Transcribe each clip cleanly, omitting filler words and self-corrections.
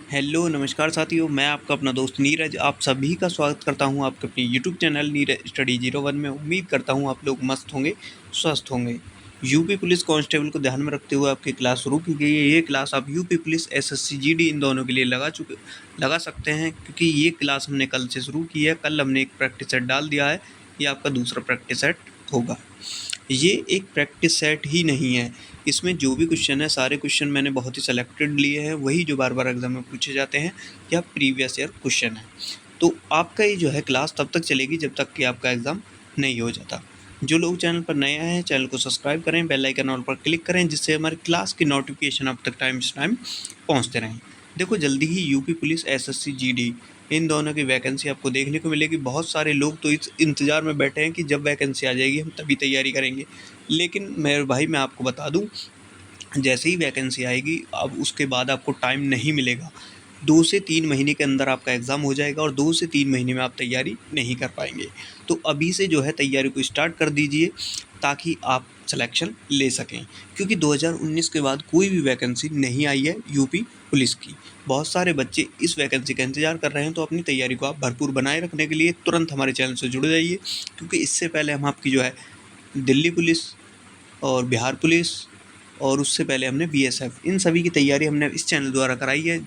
Hello नमस्कार साथियों, मैं आपका अपना दोस्त नीरज आप सभी का स्वागत करता हूं आपके अपने यूट्यूब चैनल नीरज स्टडी 01 में। उम्मीद करता हूं आप लोग मस्त होंगे, स्वस्थ होंगे। यूपी पुलिस कांस्टेबल को ध्यान में रखते हुए आपकी क्लास शुरू की गई है। ये क्लास आप यूपी पुलिस एसएससी जीडी इन दोनों के लिए लगा सकते हैं, क्योंकि ये क्लास हमने कल से शुरू की है। कल हमने एक प्रैक्टिस सेट डाल दिया है, ये आपका दूसरा प्रैक्टिस सेट होगा। ये एक प्रैक्टिस सेट ही नहीं है, इसमें जो भी क्वेश्चन है सारे क्वेश्चन मैंने बहुत ही सेलेक्टेड लिए हैं, वही जो बार बार एग्जाम में पूछे जाते हैं या प्रीवियस ईयर क्वेश्चन है। तो आपका ये जो है क्लास तब तक चलेगी जब तक कि आपका एग्ज़ाम नहीं हो जाता। जो लोग चैनल पर नए आए हैं चैनल को सब्सक्राइब करें, बेल आइकन ऑल पर क्लिक करें, जिससे हमारी क्लास की नोटिफिकेशन आप तक टाइम से टाइम पहुँचते रहें। देखो, जल्दी ही यूपी पुलिस एसएससी जीडी इन दोनों की वैकेंसी आपको देखने को मिलेगी। बहुत सारे लोग तो इस इंतज़ार में बैठे हैं कि जब वैकेंसी आ जाएगी हम तभी तैयारी करेंगे। लेकिन मेरे भाई, मैं आपको बता दूं, जैसे ही वैकेंसी आएगी अब उसके बाद आपको टाइम नहीं मिलेगा। 2 से 3 महीने के अंदर आपका एग्ज़ाम हो जाएगा और 2 से 3 महीने में आप तैयारी नहीं कर पाएंगे। तो अभी से जो है तैयारी को स्टार्ट कर दीजिए, ताकि आप सिलेक्शन ले सकें, क्योंकि 2019 के बाद कोई भी वैकेंसी नहीं आई है यूपी पुलिस की। बहुत सारे बच्चे इस वैकेंसी का इंतज़ार कर रहे हैं। तो अपनी तैयारी को आप भरपूर बनाए रखने के लिए तुरंत हमारे चैनल से जुड़ जाइए, क्योंकि इससे पहले हम आपकी जो है दिल्ली पुलिस और बिहार पुलिस, और उससे पहले हमने बीएसएफ, इन सभी की तैयारी हमने इस चैनल द्वारा कराई है।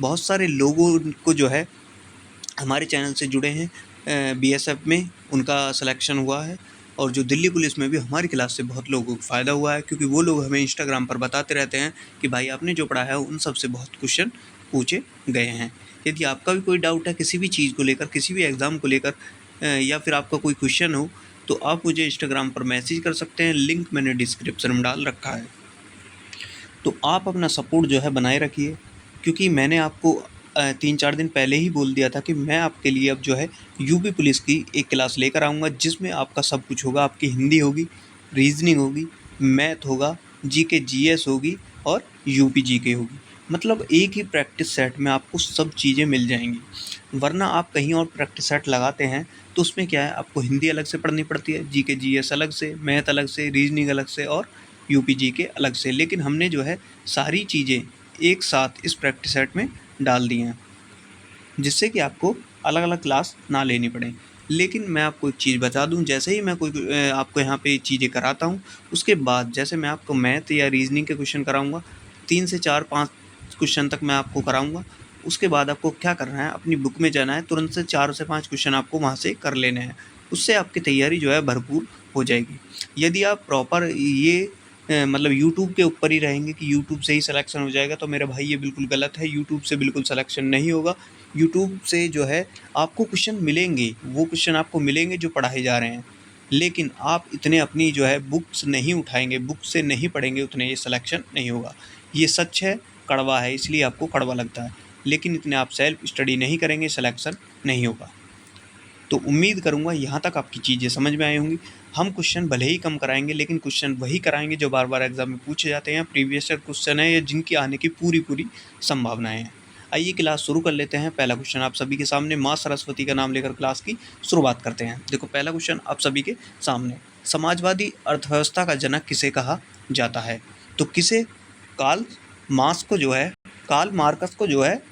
बहुत सारे लोगों को जो है हमारे चैनल से जुड़े हैं बीएसएफ में, उनका सिलेक्शन हुआ है। और जो दिल्ली पुलिस में भी हमारी क्लास से बहुत लोगों को फ़ायदा हुआ है, क्योंकि वो लोग हमें इंस्टाग्राम पर बताते रहते हैं कि भाई आपने जो पढ़ा है उन सब से बहुत क्वेश्चन पूछे गए हैं। यदि आपका भी कोई डाउट है किसी भी चीज़ को लेकर, किसी भी एग्ज़ाम को लेकर, या फिर आपका कोई क्वेश्चन हो, तो आप मुझे इंस्टाग्राम पर मैसेज कर सकते हैं। लिंक मैंने डिस्क्रिप्शन में डाल रखा है। तो आप अपना सपोर्ट जो है बनाए रखिए, क्योंकि मैंने आपको 3-4 दिन पहले ही बोल दिया था कि मैं आपके लिए अब जो है यूपी पुलिस की एक क्लास लेकर आऊँगा, जिसमें आपका सब कुछ होगा। आपकी हिंदी होगी, रीजनिंग होगी, मैथ होगा, जीके जीएस होगी और यूपी जीके होगी। मतलब एक ही प्रैक्टिस सेट में आपको सब चीज़ें मिल जाएंगी। वरना आप कहीं और प्रैक्टिस सेट लगाते हैं तो उसमें क्या है, आपको हिंदी अलग से पढ़नी पड़ती है, जीके जीएस अलग से, मैथ अलग से, रीजनिंग अलग से और यूपी जीके अलग से। लेकिन हमने जो है सारी चीज़ें एक साथ इस प्रैक्टिस सेट में डाल दी हैं, जिससे कि आपको अलग अलग क्लास ना लेनी पड़े। लेकिन मैं आपको एक चीज़ बता दूं, जैसे ही मैं आपको यहाँ पे चीज़ें कराता हूँ, उसके बाद जैसे मैं आपको मैथ या रीजनिंग के क्वेश्चन कराऊंगा, 3 से 4-5 क्वेश्चन तक मैं आपको कराऊंगा। उसके बाद आपको क्या करना है, अपनी बुक में जाना है, तुरंत से 4 से 5 क्वेश्चन आपको वहाँ से कर लेने हैं। उससे आपकी तैयारी जो है भरपूर हो जाएगी। यदि आप प्रॉपर ये मतलब यूट्यूब के ऊपर ही रहेंगे कि यूट्यूब से ही सिलेक्शन हो जाएगा, तो मेरे भाई ये बिल्कुल गलत है। यूट्यूब से बिल्कुल सिलेक्शन नहीं होगा। यूट्यूब से जो है आपको क्वेश्चन मिलेंगे, वो क्वेश्चन आपको मिलेंगे जो पढ़ाए जा रहे हैं, लेकिन आप इतने अपनी जो है बुक्स नहीं उठाएंगे, बुक से नहीं पढ़ेंगे, उतने ये सिलेक्शन नहीं होगा। ये सच है, कड़वा है, इसलिए आपको कड़वा लगता है। लेकिन इतने आप सेल्फ स्टडी नहीं करेंगे, सिलेक्शन नहीं होगा। तो उम्मीद करूँगा यहाँ तक आपकी चीज़ें समझ में आई होंगी। हम क्वेश्चन भले ही कम कराएंगे, लेकिन क्वेश्चन वही कराएंगे जो बार बार एग्जाम में पूछे जाते हैं, प्रीवियस ईयर क्वेश्चन है या जिनकी आने की पूरी पूरी संभावनाएं हैं। आइए क्लास शुरू कर लेते हैं। पहला क्वेश्चन आप सभी के सामने, माँ सरस्वती का नाम लेकर क्लास की शुरुआत करते हैं। देखो, पहला क्वेश्चन आप सभी के सामने, समाजवादी अर्थव्यवस्था का जनक किसे कहा जाता है? तो किसे, कार्ल मार्क्स को जो है, कार्ल मार्कस को जो है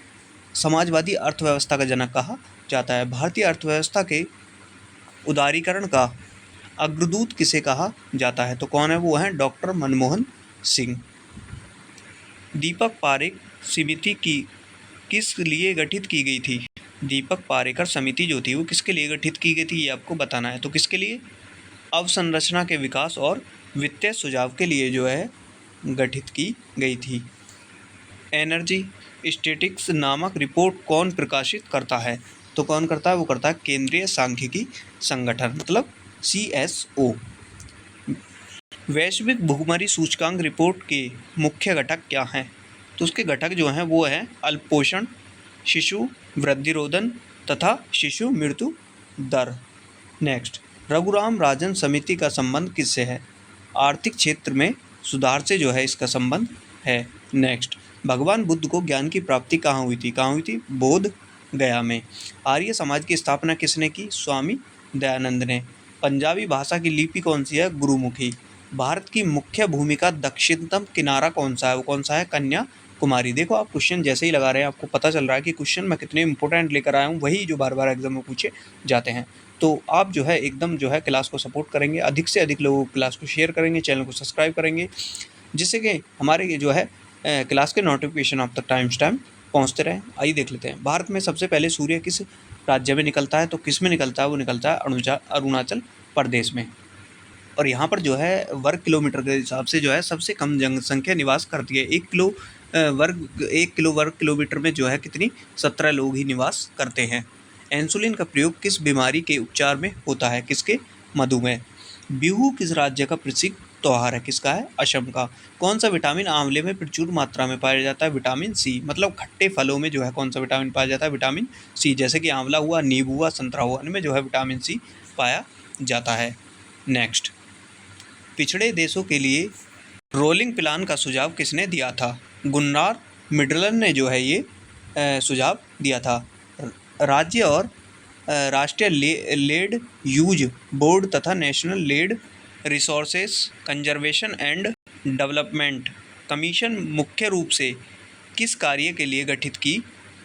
समाजवादी अर्थव्यवस्था का जनक कहा जाता है। भारतीय अर्थव्यवस्था के उदारीकरण का अग्रदूत किसे कहा जाता है? तो कौन है वो? है डॉक्टर मनमोहन सिंह। दीपक पारेख समिति की किस लिए गठित की गई थी? दीपक पारेकर समिति जो थी वो किसके लिए गठित की गई थी, ये आपको बताना है। तो किसके लिए? अवसंरचना के विकास और वित्तीय सुझाव के लिए जो है गठित की गई थी। एनर्जी स्टैटिस्टिक्स नामक रिपोर्ट कौन प्रकाशित करता है? तो कौन करता है? वो करता है केंद्रीय सांख्यिकी संगठन, मतलब CSO। वैश्विक भुखमरी सूचकांक रिपोर्ट के मुख्य घटक क्या हैं? तो उसके घटक जो हैं वो हैं अल्पपोषण, शिशु वृद्धिरोधन तथा शिशु मृत्यु दर। नेक्स्ट, रघुराम राजन समिति का संबंध किससे है? आर्थिक क्षेत्र में सुधार से जो है इसका संबंध है। नेक्स्ट, भगवान बुद्ध को ज्ञान की प्राप्ति कहाँ हुई थी? कहाँ हुई थी? बोध गया में। आर्य समाज की स्थापना किसने की? स्वामी दयानंद ने। पंजाबी भाषा की लिपि कौन सी है? गुरुमुखी। भारत की मुख्य भूमि का दक्षिणतम किनारा कौन सा है? वो कौन सा है? कन्याकुमारी। कुमारी। देखो आप क्वेश्चन जैसे ही लगा रहे हैं आपको पता चल रहा है कि क्वेश्चन मैं कितने इंपॉर्टेंट लेकर आया हूँ, वही जो बार बार एग्जाम में पूछे जाते हैं। तो आप जो है एकदम जो है क्लास को सपोर्ट करेंगे, अधिक से अधिक लोगों को क्लास को शेयर करेंगे, चैनल को सब्सक्राइब करेंगे, जिससे कि हमारे ये जो है क्लास के नोटिफिकेशन आप तक टाइम टू टाइम पहुँचते रहें। आइए देख लेते हैं। भारत में सबसे पहले सूर्य किस राज्य में निकलता है? तो किस में निकलता है? वो निकलता है अरुणाचल प्रदेश में। और यहाँ पर जो है वर्ग किलोमीटर के हिसाब से जो है सबसे कम जनसंख्या निवास करती है। 1 किलो वर्ग किलोमीटर में जो है कितनी 17 लोग ही निवास करते हैं। इंसुलिन का प्रयोग किस बीमारी के उपचार में होता है? किसके? मधुमेह। बिहू किस राज्य का प्रसिद्ध त्योहार है? किसका है? असम का। कौन सा विटामिन आंवले में प्रचुर मात्रा में पाया जाता है? Vitamin C. मतलब खट्टे फलों में जो है कौन सा विटामिन पाया जाता है? Vitamin C. जैसे कि आंवला हुआ, नींबू हुआ, संतरा हुआ, इनमें जो है विटामिन सी पाया जाता है। नेक्स्ट, पिछड़े देशों के लिए रोलिंग प्लान का सुझाव किसने दिया था? गुन्नार मिडलन ने जो है ये सुझाव दिया था। राज्य और राष्ट्रीय लेड यूज बोर्ड तथा national lead resources conservation and development commission मुख्य रूप से किस कार्य के लिए गठित की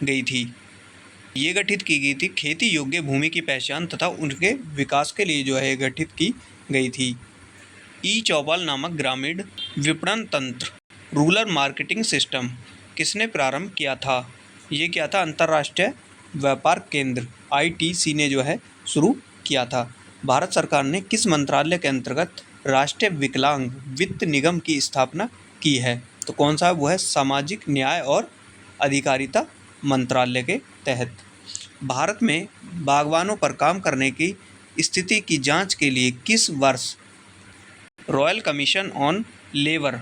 गई थी? ये गठित की गई थी खेती योग्य भूमि की पहचान तथा उनके विकास के लिए जो है गठित की गई थी। ई चौपाल नामक ग्रामीण विपणन तंत्र रूरल मार्केटिंग सिस्टम किसने प्रारंभ किया था? ये क्या था? अंतर्राष्ट्रीय व्यापार केंद्र ITC ने जो है शुरू किया था। भारत सरकार ने किस मंत्रालय के अंतर्गत राष्ट्रीय विकलांग वित्त निगम की स्थापना की है? तो कौन सा? वो है सामाजिक न्याय और अधिकारिता मंत्रालय के तहत। भारत में बागवानों पर काम करने की स्थिति की जांच के लिए किस वर्ष रॉयल कमीशन ऑन लेबर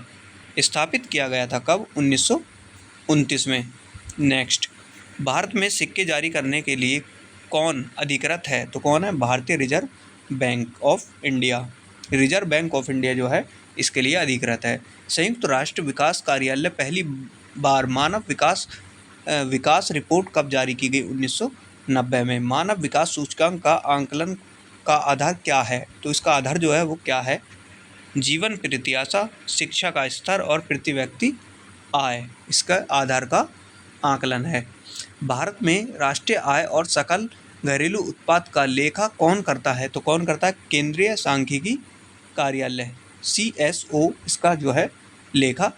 स्थापित किया गया था? कब? 1929 में। नेक्स्ट, भारत में सिक्के जारी करने के लिए कौन अधिकृत है? तो कौन है? भारतीय reserve bank of India. Reserve bank of India जो है इसके लिए अधिकृत है। संयुक्त राष्ट्र विकास कार्यालय पहली बार मानव विकास रिपोर्ट कब जारी की गई? 1990 में। मानव विकास सूचकांक का आंकलन का आधार क्या है? तो इसका आधार जो है वो क्या है? जीवन प्रत्याशा, शिक्षा का स्तर और प्रति व्यक्ति आय, इसका आधार का आकलन है। भारत में राष्ट्रीय आय और सकल घरेलू उत्पाद का लेखा कौन करता है? तो कौन करता है? केंद्रीय सांख्यिकी कार्यालय CSO इसका जो है लेखा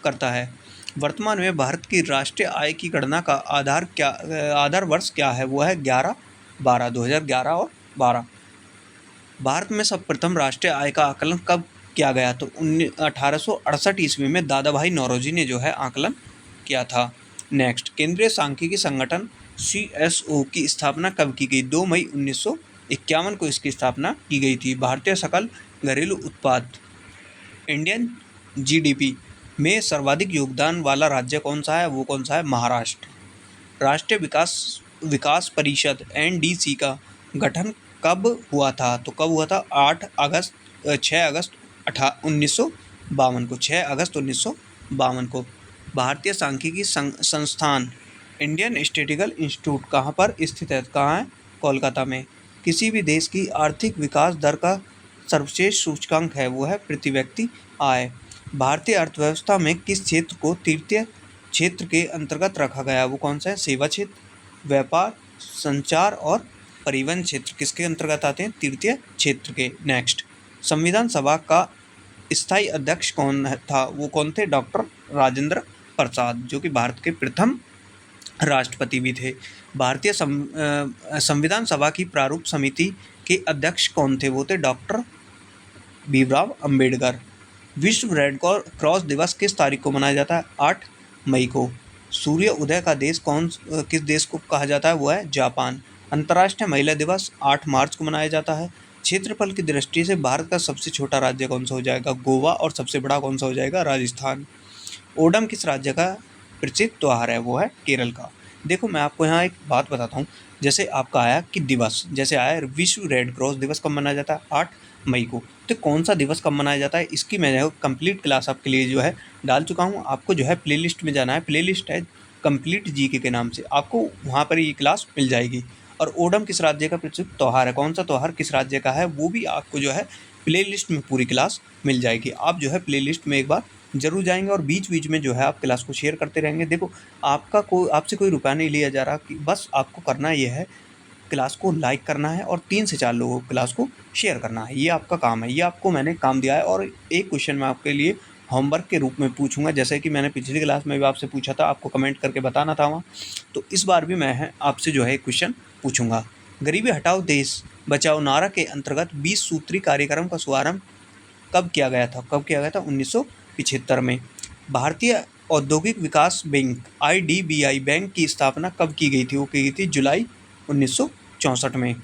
करता है। वर्तमान में भारत की राष्ट्रीय आय की गणना का आधार वर्ष क्या है? वो है 2011 और 12। भारत में सर्वप्रथम राष्ट्रीय आय का आकलन कब किया गया? तो 1868 ईस्वी में दादा भाई नौरोजी ने जो है आकलन किया था। नेक्स्ट, केंद्रीय सांख्यिकी संगठन CSO की स्थापना कब की गई? 2 मई 1951 को इसकी स्थापना की गई थी। भारतीय सकल घरेलू उत्पाद इंडियन GDP में सर्वाधिक योगदान वाला राज्य कौन सा है? वो कौन सा है? महाराष्ट्र। राष्ट्रीय विकास परिषद NDC का गठन कब हुआ था? तो कब हुआ था? 6 अगस्त 1952 को। 6 अगस्त 1952 को। भारतीय सांख्यिकी संस्थान इंडियन स्टैटिस्टिकल इंस्टीट्यूट कहाँ पर स्थित है? कहाँ है? कोलकाता में। किसी भी देश की आर्थिक विकास दर का सर्वश्रेष्ठ सूचकांक है वो है प्रति व्यक्ति आय। भारतीय अर्थव्यवस्था में किस क्षेत्र को तृतीय क्षेत्र के अंतर्गत रखा गया? वो कौन सा है? सेवा क्षेत्र, व्यापार, संचार और परिवहन क्षेत्र किसके अंतर्गत आते हैं? तृतीय क्षेत्र के। नेक्स्ट, संविधान सभा का स्थायी अध्यक्ष कौन था? वो कौन थे? डॉक्टर राजेंद्र प्रसाद, जो कि भारत के प्रथम राष्ट्रपति भी थे। भारतीय संविधान सभा की प्रारूप समिति के अध्यक्ष कौन थे? वो थे डॉक्टर भीमराव अंबेडकर। विश्व रेड क्रॉस दिवस किस तारीख को मनाया जाता है? 8 मई को। सूर्य उदय का देश किस देश को कहा जाता है? वो है जापान। अंतर्राष्ट्रीय महिला दिवस 8 मार्च को मनाया जाता है। क्षेत्रफल की दृष्टि से भारत का सबसे छोटा राज्य कौन सा हो जाएगा? गोवा। और सबसे बड़ा कौन सा हो जाएगा? राजस्थान। ओणम किस राज्य का प्रसिद्ध त्यौहार है? वो है केरल का। देखो मैं आपको यहाँ एक बात बताता हूँ। जैसे आपका आया कि दिवस, जैसे आया विश्व रेड क्रॉस दिवस कब मनाया जाता है? 8 मई को। तो कौन सा दिवस कब मनाया जाता है इसकी मैं कंप्लीट क्लास आपके लिए जो है डाल चुका हूँ। आपको जो है प्लेलिस्ट में जाना है। प्लेलिस्ट है कंप्लीट GK के नाम से, आपको वहाँ पर ये क्लास मिल जाएगी। और ओणम किस राज्य का प्रसिद्ध त्यौहार है? कौन सा त्यौहार किस राज्य का है? वो भी आपको जो है प्लेलिस्ट में पूरी क्लास मिल जाएगी। आप जो है प्लेलिस्ट में एक बार ज़रूर जाएंगे और बीच बीच में जो है आप क्लास को शेयर करते रहेंगे। देखो आपसे कोई रुपया नहीं लिया जा रहा, कि बस आपको करना ये है, क्लास को लाइक करना है और 3 से 4 लोगों को क्लास को शेयर करना है। ये आपका काम है, ये आपको मैंने काम दिया है। और एक क्वेश्चन मैं आपके लिए होमवर्क के रूप में पूछूंगा, जैसे कि मैंने पिछली क्लास में भी आपसे पूछा था, आपको कमेंट करके बताना था वहाँ। तो इस बार भी मैं आपसे जो है एक क्वेश्चन पूछूंगा। गरीबी हटाओ देश बचाओ नारा के अंतर्गत 20 सूत्री कार्यक्रम का शुभारंभ कब किया गया था? 1975 में। भारतीय औद्योगिक विकास बैंक IDBI बैंक की स्थापना कब की गई थी? वो की गई थी जुलाई 1964 में।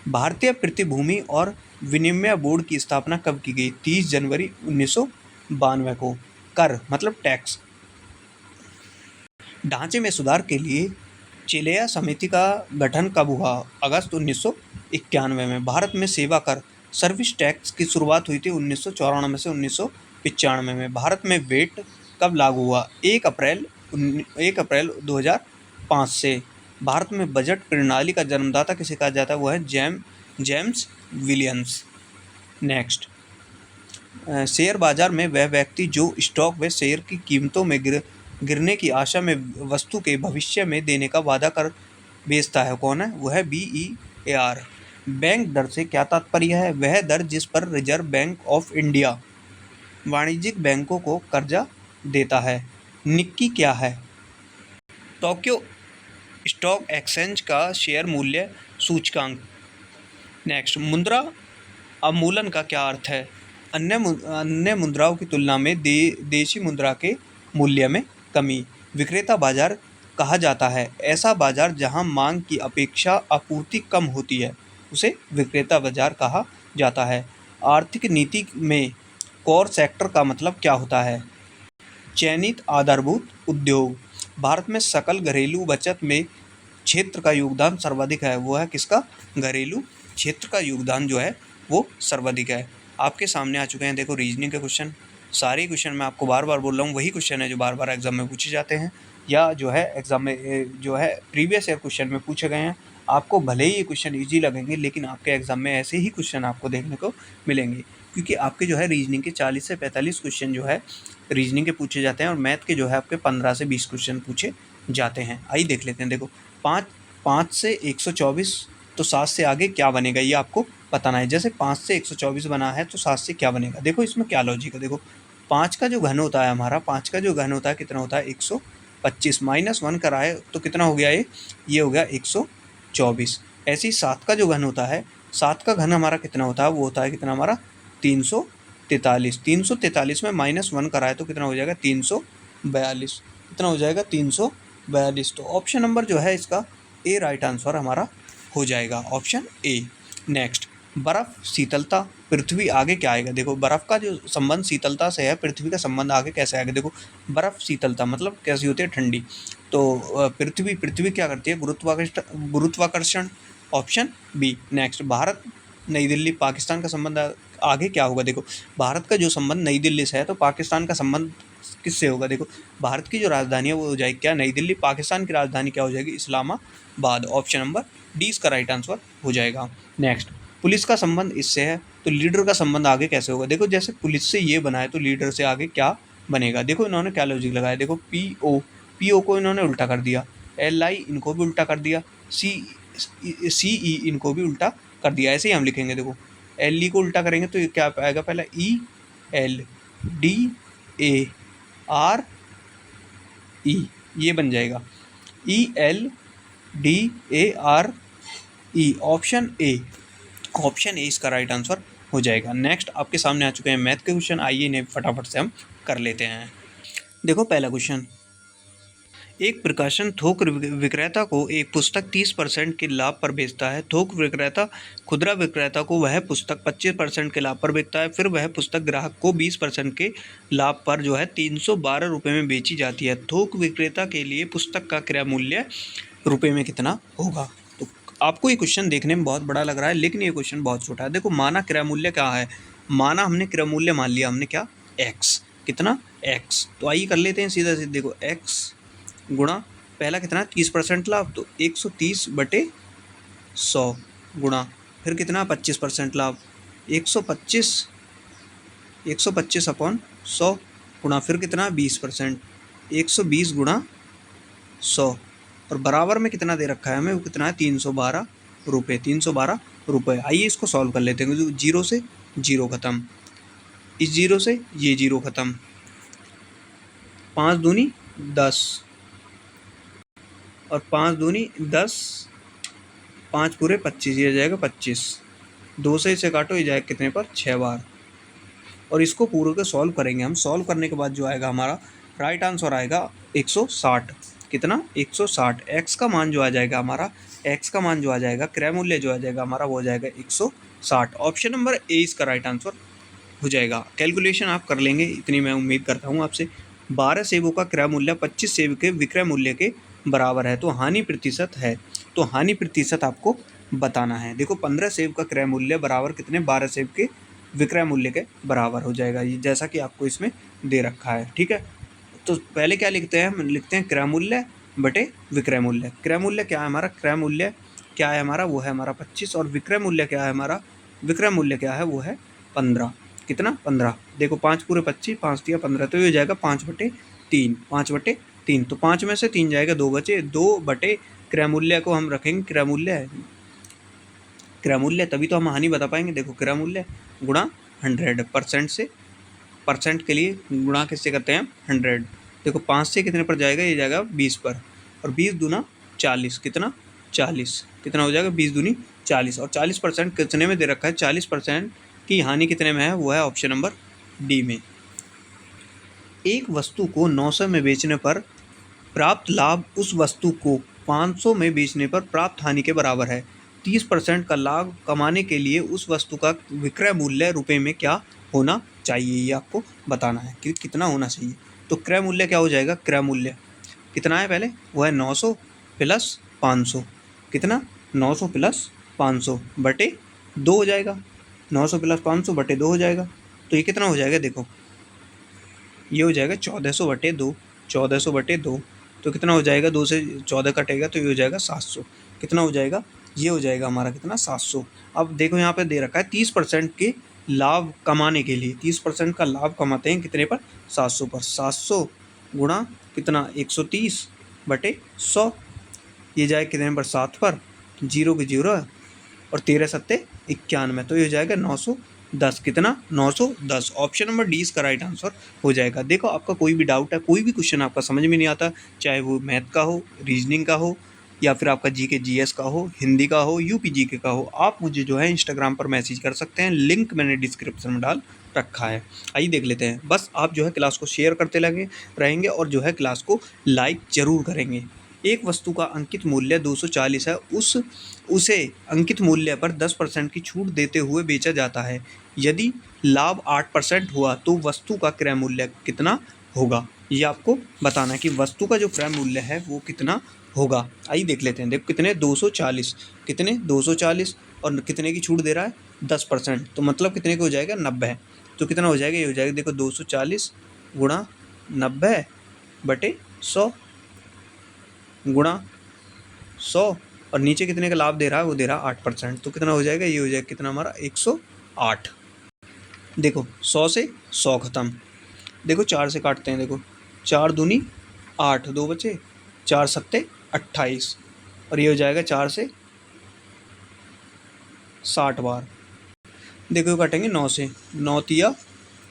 भारतीय प्रतिभूति और विनिमय बोर्ड की स्थापना कब की गई? 30 जनवरी 1992 को। कर मतलब टैक्स ढांचे में सुधार के लिए चिलेया समिति का गठन कब हुआ? अगस्त 1991 में। भारत में सेवा कर सर्विस टैक्स की शुरुआत हुई थी 1994 से 1995 में। भारत में वेट कब लागू हुआ? 1 अप्रैल 2005 से। भारत में बजट प्रणाली का जन्मदाता किसे कहा जाता है? वो है जेम्स विलियम्स। नेक्स्ट, शेयर बाजार में वह व्यक्ति जो स्टॉक व शेयर की कीमतों में गिरने की आशा में वस्तु के भविष्य में देने का वादा कर बेचता है, कौन है? वह है BEAR। बैंक दर से क्या तात्पर्य है? वह दर जिस पर रिजर्व बैंक ऑफ इंडिया वाणिज्यिक बैंकों को कर्जा देता है। निक्की क्या है? टोक्यो स्टॉक एक्सचेंज का शेयर मूल्य सूचकांक। नेक्स्ट, मुद्रा अवमूल्यन का क्या अर्थ है? अन्य मुद्राओं की तुलना में देशी मुद्रा के मूल्य में कमी। विक्रेता बाजार कहा जाता है ऐसा बाजार जहां मांग की अपेक्षा आपूर्ति कम होती है, उसे विक्रेता बाजार कहा जाता है। आर्थिक नीति में कोर सेक्टर का मतलब क्या होता है? चयनित आधारभूत उद्योग। भारत में सकल घरेलू बचत में क्षेत्र का योगदान सर्वाधिक है, वो है किसका? घरेलू क्षेत्र का योगदान जो है वो सर्वाधिक है। आपके सामने आ चुके हैं देखो रीजनिंग के क्वेश्चन। सारे क्वेश्चन मैं आपको बार बार बोल रहा हूँ, वही क्वेश्चन है जो बार बार एग्जाम में पूछे जाते हैं, या जो है एग्जाम में जो है प्रीवियस ईयर क्वेश्चन में पूछे गए हैं। आपको भले ही ये क्वेश्चन ईजी लगेंगे, लेकिन आपके एग्जाम में ऐसे ही क्वेश्चन आपको देखने को मिलेंगे, क्योंकि आपके जो है रीजनिंग के 40 से 45 क्वेश्चन जो है रीजनिंग के पूछे जाते हैं, और मैथ के जो है आपके 15 से 20 क्वेश्चन पूछे जाते हैं। आइए देख लेते हैं। देखो, 5 से 124, तो 7 से आगे क्या बनेगा ये आपको बताना है। जैसे 5 से 124 बना है तो 7 से क्या बनेगा? देखो इसमें क्या लॉजिक है। देखो 5 का जो घन होता है हमारा, 5 का जो घन होता है कितना होता है? 125 -1 कराए तो कितना हो गया? ये हो गया 124। ऐसे ही 7 का जो घन होता है, 7 का घन हमारा कितना होता है? वो होता है कितना हमारा? 343। 343 में -1 कराए तो कितना हो जाएगा? 342। कितना हो जाएगा? 342। तो ऑप्शन नंबर जो है इसका ए राइट आंसर हमारा हो जाएगा, ऑप्शन ए। नेक्स्ट, बर्फ शीतलता पृथ्वी आगे क्या आएगा? देखो बर्फ का जो संबंध शीतलता से है, पृथ्वी का संबंध आगे कैसे आएगा? देखो बर्फ शीतलता मतलब कैसी होती है? ठंडी। तो पृथ्वी क्या करती है? गुरुत्वाकर्षण, ऑप्शन बी। नेक्स्ट, भारत नई दिल्ली पाकिस्तान का संबंध आगे क्या होगा? देखो भारत का जो संबंध नई दिल्ली से है, तो पाकिस्तान का संबंध किससे होगा? देखो भारत की जो राजधानी है वो हो जाएगी क्या? नई दिल्ली। पाकिस्तान की राजधानी क्या हो जाएगी? इस्लामाबाद। ऑप्शन नंबर डी इसका राइट आंसर हो जाएगा। नेक्स्ट, पुलिस का संबंध इससे है, तो लीडर का संबंध आगे कैसे होगा? देखो जैसे पुलिस से ये बना है तो लीडर से आगे क्या बनेगा? देखो इन्होंने क्या लॉजिक लगाया। देखो पीओ को इन्होंने उल्टा कर दिया, LI इनको भी उल्टा कर दिया, CE इनको भी उल्टा कर दिया। ऐसे ही हम लिखेंगे। देखो LE को उल्टा करेंगे तो ये क्या आएगा? पहला ELDARE, ये बन जाएगा ELDARE, option A. Option A इसका राइट आंसर हो जाएगा। नेक्स्ट, आपके सामने आ चुके हैं मैथ के क्वेश्चन। आइए इन्हें फटाफट से हम कर लेते हैं। देखो पहला क्वेश्चन, एक प्रकाशन थोक विक्रेता को एक पुस्तक 30% के लाभ पर बेचता है। थोक विक्रेता खुदरा विक्रेता को वह पुस्तक 25% के लाभ पर बेचता है, फिर वह पुस्तक ग्राहक को 20% के लाभ पर जो है 312 रुपये में बेची जाती है। थोक विक्रेता के लिए पुस्तक का क्रय मूल्य रुपये में कितना होगा? तो आपको ये क्वेश्चन देखने में बहुत बड़ा लग रहा है, लेकिन ये क्वेश्चन बहुत छोटा है। देखो माना क्रय मूल्य क्या है? माना हमने क्रय मूल्य मान लिया हमने क्या? x। कितना? x। तो आइए कर लेते हैं सीधा सीधा। देखो x गुणा पहला कितना? 30% लाभ, तो 130/100 गुणा फिर कितना? 25% लाभ, 125 125/100 गुणा फिर कितना 20%, 120 गुणा 100 और बराबर में कितना दे रखा है हमें, वो कितना है 312 रुपये, 312 रुपये। आइए इसको सॉल्व कर लेते हैं। जीरो से जीरो खत्म, इस जीरो से ये जीरो खत्म, 5 दूनी 10 और 5 दूनी 10, 5 पूरे 25, ये जाएगा 25। 2 से इसे काटो, ये जाएगा कितने पर 6 बार। और इसको पूरे को सॉल्व करेंगे हम। सॉल्व करने के बाद जो आएगा हमारा राइट आंसर आएगा 160। कितना 160। एक्स का मान जो आ जाएगा हमारा, एक्स का मान जो आ जाएगा, क्रय मूल्य जो आ जाएगा हमारा, वो हो जाएगा 160। ऑप्शन नंबर ए इसका राइट आंसर हो जाएगा। कैलकुलेशन आप कर लेंगे, इतनी मैं उम्मीद करता हूँ आपसे। 12 सेबों का क्रय मूल्य 25 सेब के विक्रय मूल्य के बराबर है, तो हानि प्रतिशत है, तो हानि प्रतिशत आपको बताना है। देखो 15 सेब का क्रय मूल्य बराबर कितने, 12 सेब के विक्रय मूल्य के बराबर हो जाएगा, ये जैसा कि आपको इसमें दे रखा है। ठीक है, तो पहले क्या लिखते हैं, हम लिखते हैं क्रय मूल्य बटे विक्रय मूल्य। क्रय मूल्य क्या है हमारा, क्रय मूल्य क्या है हमारा, वो है हमारा 25, और विक्रय मूल्य क्या है हमारा, विक्रय मूल्य क्या है, वो है 15। कितना 15। देखो 5 पूरे 25, 5 दिया 15, तो ये हो जाएगा 5/3, 5/3। तो 5 में से 3 जाएगा, 2 बचे, 2 बटे क्रय मूल्य को हम रखेंगे, क्रय मूल्य है, क्रय मूल्य, तभी तो हम हानि बता पाएंगे। देखो क्रय मूल्य गुणा 100%, से परसेंट के लिए गुणा किससे करते हैं, 100। देखो 5 से कितने पर जाएगा, ये जाएगा 20 पर, और 20 दूना 40, कितना 40, कितना हो जाएगा 20 दूनी 40, और 40% कितने में दे रखा है, 40% की हानि कितने में है, वो है ऑप्शन नंबर डी में। एक वस्तु को 900 में बेचने पर प्राप्त लाभ उस वस्तु को 500 में बेचने पर प्राप्त हानि के बराबर है। 30% का लाभ कमाने के लिए उस वस्तु का विक्रय मूल्य रुपए में क्या होना चाहिए, ये आपको बताना है कि कितना होना चाहिए। तो क्रय मूल्य क्या हो जाएगा, क्रय मूल्य कितना है पहले, वो है 900 प्लस 500, कितना 900 प्लस 500 बटे 2 हो जाएगा, 900 प्लस 500 बटे 2 हो जाएगा। तो ये कितना हो जाएगा, देखो ये हो जाएगा 1400 बटे 2, 1400 बटे 2, तो कितना हो जाएगा, 2 से 14 कटेगा तो ये हो जाएगा 700। कितना हो जाएगा, ये हो जाएगा हमारा कितना 700। अब देखो यहाँ पे दे रखा है 30% के लाभ कमाने के लिए, 30% का लाभ कमाते हैं कितने पर, 700 पर। 700 गुणा कितना 130 बटे 100, ये जाएगा कितने पर 7 पर, जीरो के जीरो और 13 सत्ते 91, तो ये हो जाएगा 910। कितना 910। ऑप्शन नंबर डी इसका राइट आंसर हो जाएगा। देखो आपका कोई भी डाउट है, कोई भी क्वेश्चन आपका समझ में नहीं आता, चाहे वो मैथ का हो, रीजनिंग का हो, या फिर आपका जीके जीएस का हो, हिंदी का हो, यूपी जीके का हो, आप मुझे जो है इंस्टाग्राम पर मैसेज कर सकते हैं, लिंक मैंने डिस्क्रिप्शन में डाल रखा है। आइए देख लेते हैं। बस आप जो है क्लास को शेयर करते लगे रहेंगे और जो है क्लास को लाइक जरूर करेंगे। एक वस्तु का अंकित मूल्य 240 है, उसे अंकित मूल्य पर 10% की छूट देते हुए बेचा जाता है। यदि लाभ 8% हुआ तो वस्तु का क्रय मूल्य कितना होगा, ये आपको बताना है कि वस्तु का जो क्रय मूल्य है वो कितना होगा। आइए देख लेते हैं। देखो कितने 240, कितने 240, और कितने की छूट दे रहा है 10%, तो मतलब कितने को हो जाएगा 90। तो कितना हो जाएगा, ये हो जाएगा देखो 240 गुणा 90 बटे 100 गुणा 100, और नीचे कितने का लाभ दे रहा है, वो दे रहा है 8%, तो कितना हो जाएगा, ये हो जाएगा कितना हमारा 108। देखो 100 से 100 खत्म, देखो 4 से काटते हैं, देखो 4 दूनी 8, 2 बचे, 4 सत्ते 28, और ये हो जाएगा 4 से 60 बार। देखो काटेंगे 9 से, 9 तिया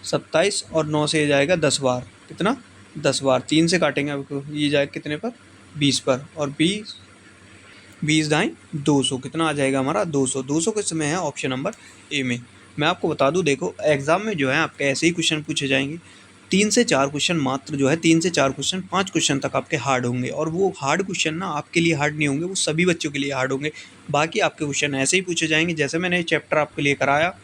27, और 9 से ये जाएगा 10 बार, कितना 10 बार। 3 से काटेंगे आपको, ये जाएगा कितने पर 20 पर, और 20 दाएँ 200, कितना आ जाएगा हमारा 200। 200 किस में है, ऑप्शन नंबर ए में। मैं आपको बता दूं, देखो एग्जाम में जो है आपके ऐसे ही क्वेश्चन पूछे जाएंगे, 3 से 4 क्वेश्चन मात्र जो है, 3 से 4 क्वेश्चन, 5 क्वेश्चन तक आपके हार्ड होंगे, और वो हार्ड क्वेश्चन ना आपके लिए हार्ड नहीं होंगे, वो सभी बच्चों के लिए हार्ड होंगे। बाकी आपके क्वेश्चन ऐसे ही पूछे जाएंगे जैसे मैंने चैप्टर आपके लिए कराया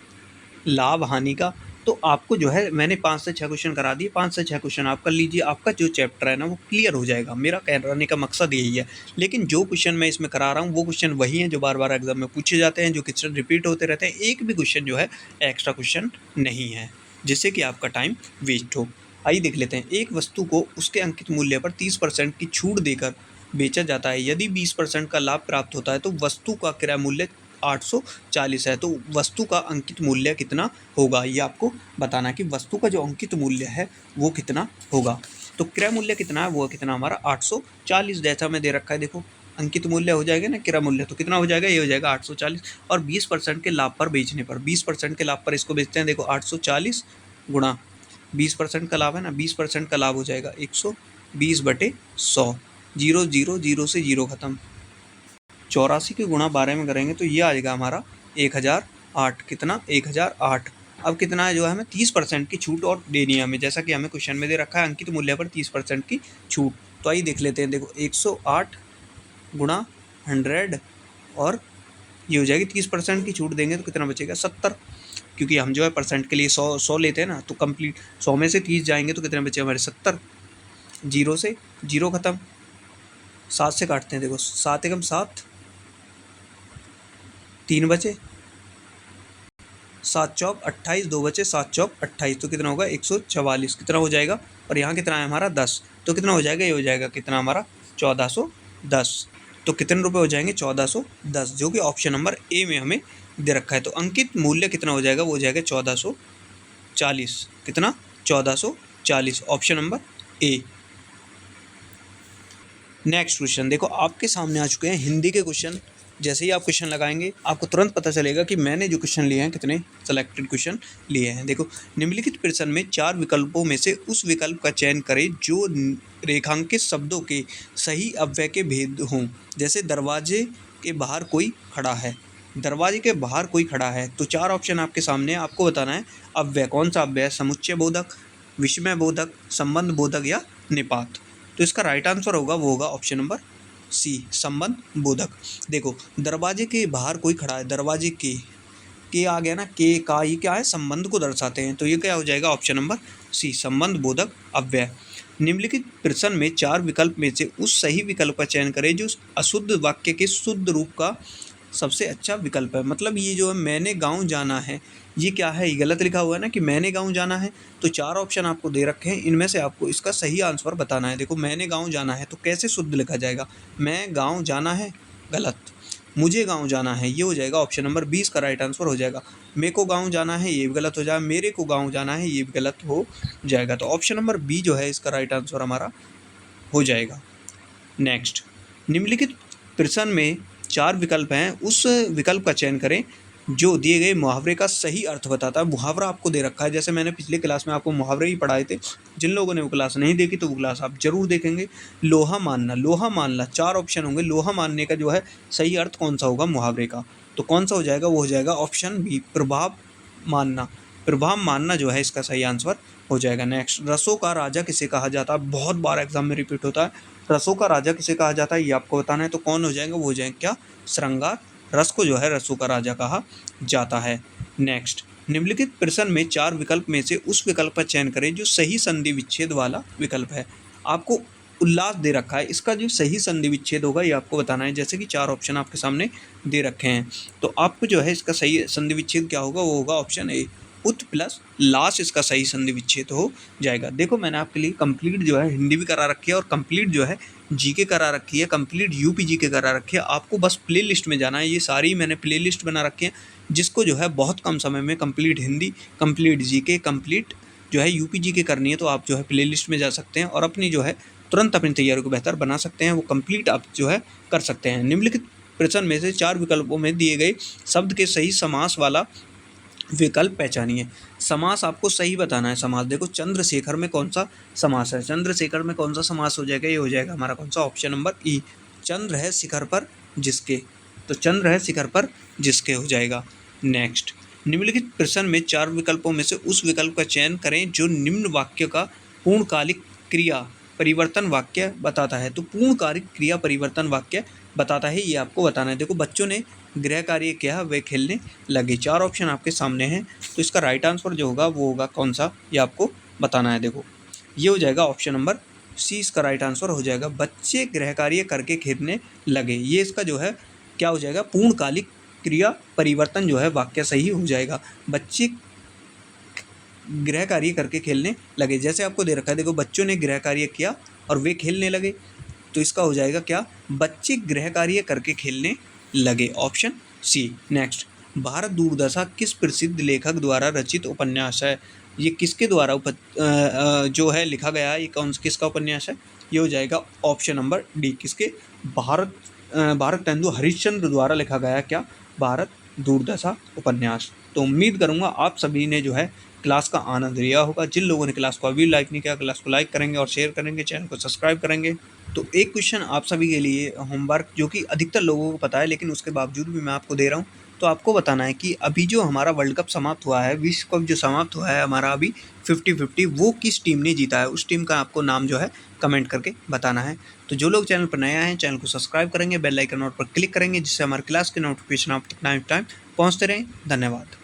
लाभ हानि का, तो आपको जो है मैंने 5 से 6 क्वेश्चन करा दिए, 5 से 6 क्वेश्चन आप कर लीजिए, आपका जो चैप्टर है ना वो क्लियर हो जाएगा। मेरा कहने का मकसद यही है। लेकिन जो क्वेश्चन मैं इसमें करा रहा हूँ वो क्वेश्चन वही हैं जो बार बार एग्जाम में पूछे जाते हैं, जो क्वेश्चन रिपीट होते रहते हैं, एक भी क्वेश्चन जो है एक्स्ट्रा क्वेश्चन नहीं है जिससे कि आपका टाइम वेस्ट हो। आइए देख लेते हैं। एक वस्तु को उसके अंकित मूल्य पर 30% की छूट देकर बेचा जाता है। यदि 20% का लाभ प्राप्त होता है तो वस्तु का क्रय मूल्य 840 है। तो वस्तु का अंकित मूल्य कितना होगा, ये आपको बताना है कि वस्तु का जो अंकित मूल्य है वो कितना होगा। तो क्रय मूल्य कितना है, वो कितना हमारा 840 जैसा में दे रखा है। देखो अंकित मूल्य हो जाएगा ना क्रय मूल्य, तो कितना हो जाएगा, ये हो जाएगा 840। और 20% के लाभ पर बेचने पर, 20% के लाभ पर इसको बेचते हैं। देखो 840 गुणा 20% का लाभ है ना, 20% का लाभ हो जाएगा 120/100। 0 0 0 से 0 खत्म। 84 के गुणा 12 में करेंगे तो ये आ जाएगा हमारा 1008। कितना, 1008। अब कितना है जो है हमें 30% की छूट और देनी है हमें, जैसा कि हमें क्वेश्चन में दे रखा है अंकित मूल्य पर 30% की छूट। तो आइए देख लेते हैं। देखो 108 गुणा 100 और ये हो जाएगी 30% की छूट देंगे तो कितना बचेगा 70, क्योंकि हम जो है परसेंट के लिए 100 लेते हैं ना, तो कंप्लीट 100 में से 30 जाएंगे तो कितने बचे हमारे 70। 0 से 0 खत्म। 7 से काटते हैं। देखो 7 एकम 7, 3 बचे, 7 चौक 28, 2 बचे, 7 चौक 28, तो कितना होगा 144। कितना हो जाएगा, और यहाँ कितना है हमारा 10, तो कितना हो जाएगा, ये हो जाएगा कितना हमारा 1410। तो कितने रुपए हो जाएंगे 1410, जो कि ऑप्शन नंबर ए में हमें दे रखा है। तो अंकित मूल्य कितना हो जाएगा, वो हो जाएगा 1440। कितना, 1440, option number A. Next question देखो आपके सामने आ चुके हैं हिंदी के क्वेश्चन। जैसे ही आप क्वेश्चन लगाएंगे आपको तुरंत पता चलेगा कि मैंने जो क्वेश्चन लिए हैं कितने सेलेक्टेड क्वेश्चन लिए हैं। देखो निम्नलिखित प्रश्न में 4 विकल्पों में से उस विकल्प का चयन करें जो रेखांकित शब्दों के सही अव्यय के भेद हों। जैसे दरवाजे के बाहर कोई खड़ा है, दरवाजे के बाहर कोई खड़ा है, तो 4 ऑप्शन आपके सामने, आपको बताना है अव्यय कौन सा अव्यय है, समुच्चय बोधक, विषमय बोधक, संबंध बोधक या निपात। तो इसका राइट आंसर होगा वो होगा ऑप्शन नंबर सी, संबंध बोधक। देखो दरवाजे के बाहर कोई खड़ा है, दरवाजे के आ गया ना, के का ये क्या है, संबंध को दर्शाते हैं, तो ये क्या हो जाएगा ऑप्शन नंबर सी, संबंध बोधक अव्यय। निम्नलिखित प्रश्न में 4 विकल्प में से उस सही विकल्प का चयन करें जो अशुद्ध वाक्य के शुद्ध रूप का सबसे अच्छा विकल्प है। मतलब ये जो है मैंने गाँव जाना है, ये क्या है, ये गलत लिखा हुआ है ना कि मैंने गाँव जाना है। तो 4 ऑप्शन आपको दे रखे हैं, इनमें से आपको इसका सही आंसर बताना है। देखो मैंने गाँव जाना है तो कैसे शुद्ध लिखा जाएगा, मैं गाँव जाना है गलत, मुझे गाँव जाना है ये हो जाएगा ऑप्शन नंबर 20 का राइट आंसर हो जाएगा। मेरे को गाँव जाना है ये भी गलत हो जाएगा, मेरे को गाँव जाना है ये भी गलत हो जाएगा। तो ऑप्शन नंबर बी जो है इसका राइट आंसर हमारा हो जाएगा। नेक्स्ट, निम्नलिखित प्रश्न में 4 विकल्प हैं, उस विकल्प का चयन करें जो दिए गए मुहावरे का सही अर्थ बताता है। मुहावरा आपको दे रखा है, जैसे मैंने पिछले क्लास में आपको मुहावरे ही पढ़ाए थे। जिन लोगों ने वो क्लास नहीं देखी तो वो क्लास आप जरूर देखेंगे। लोहा मानना, लोहा मानना, 4 ऑप्शन होंगे। लोहा मानने का जो है सही अर्थ कौन सा होगा मुहावरे का, तो कौन सा हो जाएगा, वो हो जाएगा ऑप्शन बी, प्रभाव मानना। प्रभाव मानना जो है इसका सही आंसर हो जाएगा। नेक्स्ट, रसों का राजा किसे कहा जाता है, बहुत बार एग्जाम में रिपीट होता है। रसों का राजा किसे कहा जाता है ये आपको बताना है, तो कौन हो जाएगा, वो हो जाएगा क्या, श्रृंगार रस को जो है रसों का राजा कहा जाता है। नेक्स्ट, निम्नलिखित प्रश्न में 4 विकल्प में से उस विकल्प का चयन करें जो सही संधि विच्छेद वाला विकल्प है। आपको उल्लास दे रखा है, इसका जो सही संधि विच्छेद होगा ये आपको बताना है। जैसे कि 4 ऑप्शन आपके सामने दे रखे हैं, तो आपको जो है इसका सही संधि विच्छेद क्या होगा, वो होगा ऑप्शन ए, उत प्लस लाश इसका सही संधि विच्छेद हो जाएगा। देखो मैंने आपके लिए कंप्लीट जो है हिंदी भी करा रखी है और कंप्लीट जो है जीके करा रखी है, कंप्लीट यूपी जीके करा रखी है। आपको बस प्ले लिस्ट में जाना है, ये सारी मैंने प्ले लिस्ट बना रखी है, जिसको जो है बहुत कम समय में complete Hindi, complete GK, complete जो है यूपी जीके करनी है, तो आप जो है प्ले लिस्ट में जा सकते हैं और अपनी जो है तुरंत अपनी तैयारी को बेहतर बना सकते हैं, वो कंप्लीट आप जो है कर सकते हैं। निम्नलिखित प्रश्न में से 4 विकल्पों में दिए गए शब्द के सही समास वाला विकल्प पहचानिए। समास आपको सही बताना है। समास देखो चंद्रशेखर में कौन सा समास है, चंद्रशेखर में कौन सा समास हो जाएगा, ये हो जाएगा हमारा कौन सा, ऑप्शन नंबर ई, चंद्र है शिखर पर जिसके, तो चंद्र है शिखर पर जिसके हो जाएगा। नेक्स्ट, निम्नलिखित प्रश्न में 4 विकल्पों में से उस विकल्प का चयन करें जो निम्न वाक्य का पूर्णकालिक क्रिया परिवर्तन वाक्य बताता है। तो पूर्णकालिक क्रिया परिवर्तन वाक्य बताता है, ये आपको बताना है। देखो बच्चों ने गृह कार्य किया, वे खेलने लगे। 4 ऑप्शन आपके सामने हैं, तो इसका राइट आंसर जो होगा वो होगा कौन सा, ये आपको बताना है। देखो ये हो जाएगा ऑप्शन नंबर सी, इसका राइट आंसर हो जाएगा, बच्चे गृह कार्य करके खेलने लगे। ये इसका जो है क्या हो जाएगा, पूर्णकालिक क्रिया परिवर्तन जो है वाक्य सही हो जाएगा। बच्चे गृह कार्य करके खेलने लगे, जैसे आपको दे रखा है, देखो बच्चों ने गृह कार्य किया और वे खेलने लगे, तो इसका हो जाएगा क्या, बच्चे गृह कार्य करके खेलने लगे, ऑप्शन सी नेक्स्ट, भारत दुर्दशा किस प्रसिद्ध लेखक द्वारा रचित उपन्यास है? ये किसके द्वारा जो है लिखा गया है, ये किसका उपन्यास है? ये हो जाएगा ऑप्शन नंबर डी, किसके? भारत तेंदु हरिश्चंद्र द्वारा लिखा गया क्या? भारत दुर्दशा उपन्यास। तो उम्मीद करूंगा आप सभी ने जो है क्लास का आनंद लिया होगा। जिन लोगों ने क्लास को अभी लाइक नहीं किया, क्लास को लाइक करेंगे और शेयर करेंगे, चैनल को सब्सक्राइब करेंगे। तो एक क्वेश्चन आप सभी के लिए होमवर्क, जो कि अधिकतर लोगों को पता है लेकिन उसके बावजूद भी मैं आपको दे रहा हूँ। तो आपको बताना है कि अभी जो हमारा वर्ल्ड कप समाप्त हुआ है, विश्व कप जो समाप्त हुआ है हमारा अभी 50-50, वो किस टीम ने जीता है? उस टीम का आपको नाम जो है कमेंट करके बताना है। तो जो लोग चैनल पर नए आए हैं, चैनल को सब्सक्राइब करेंगे, बेल आइकन पर क्लिक करेंगे, जिससे हमारे क्लास के नोटिफिकेशन आप तक टाइम पहुँचते रहें। धन्यवाद।